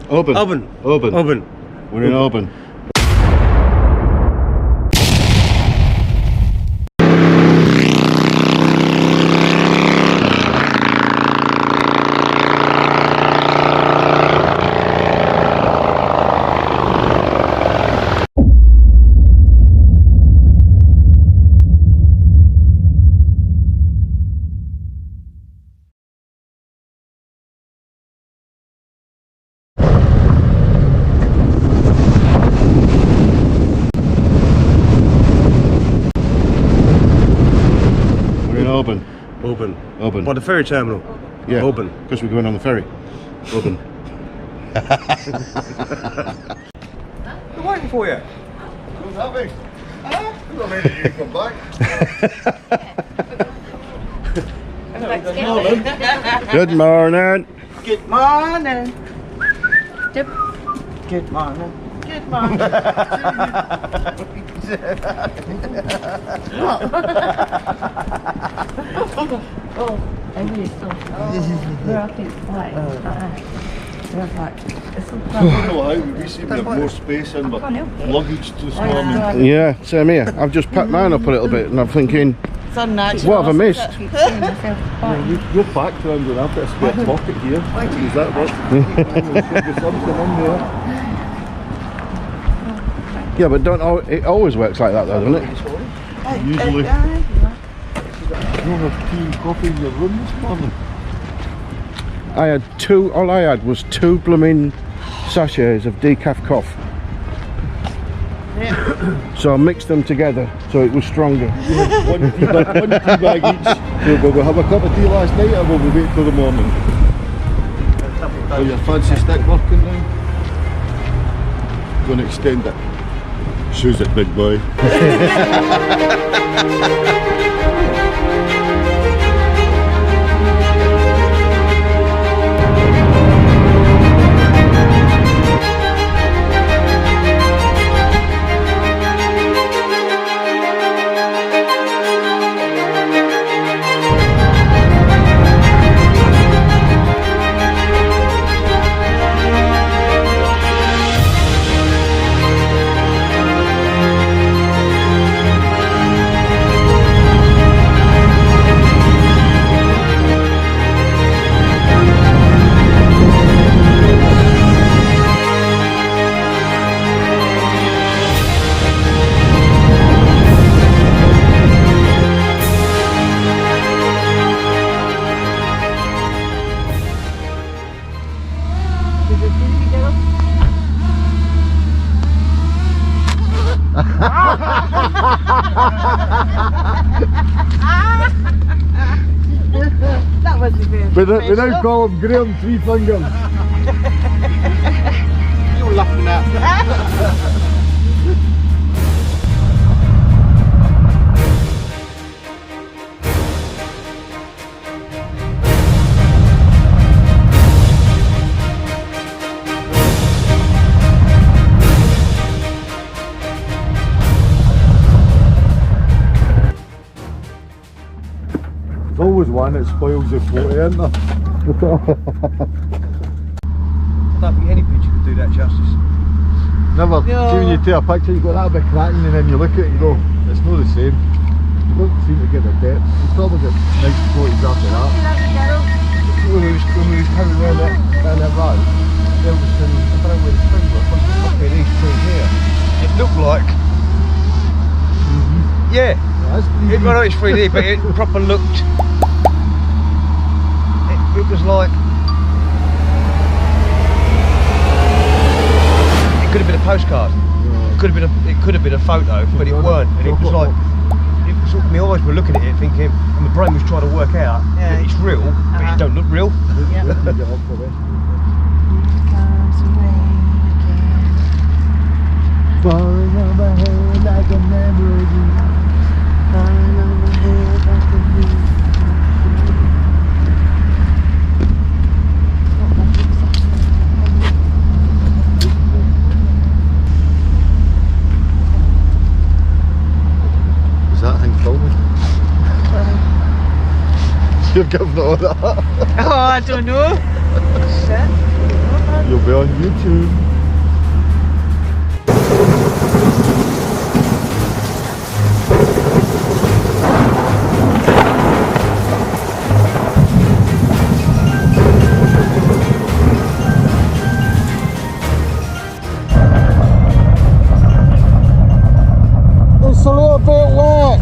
Oban. We're in Oban. Oban. By the ferry terminal? Yeah. Oban. Because we're going on the ferry. Oban. We're waiting for you. Who's happy? I'm not ready to come back. Good morning. Good morning. Good morning. Good morning. Oh, I really so. We're up in flight. We're flight. It's so I don't know how we seem to have more space in, but luggage too small. Yeah, same here. I've just packed mine up a little bit and I'm thinking, what have I missed? You're packed around with that, a spare pocket here. Is that what? Something in there. Yeah, but it always works like that though, doesn't it? Usually. You don't have tea and coffee in your room this morning? I had all I had was 2 blooming sachets of decaf coffee. So I mixed them together so it was stronger. Yeah, one tea bag each. So will we have a cup of tea last night or will we wait till the morning? Are your fancy stick working now? Going to extend it. Shoes it, big boy. That was very We now call him Graham Three Fingers. You're laughing at. There's always one that spoils the photo, isn't there? I don't think any picture could do that justice. Never. See when you take a picture, you've got that bit cracking and then you look at it and go, it's not the same. You don't seem to get the depth. You probably get nice photos after that. When we was coming around that road, there was some, I don't know where the spring was, but up in East Tree here. It looked like... Yeah. It, well, it's 3D, but it proper looked... It was like... It could have been a postcard. It could have been a photo, but it weren't. And it was like... It was my eyes were looking at it thinking, and my brain was trying to work out that it's real, but it don't look real. Falling on my head like a memory. Falling on my head like a memory. Was that thing filming? You've given all that. Oh, I don't know. You'll be on YouTube. It's a little bit wet.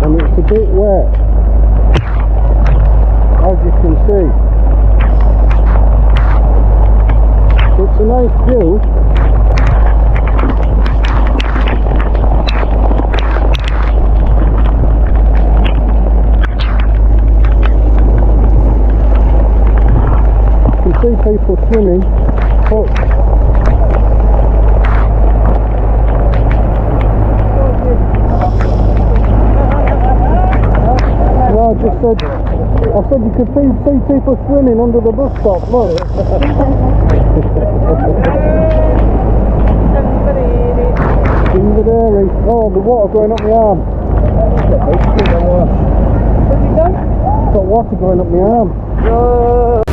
And it's a bit wet, as you can see. It's a nice view. You can see people swimming. I said you could see people swimming under the bus stop, look. Oh, the water going up my arm. Got water going up my arm.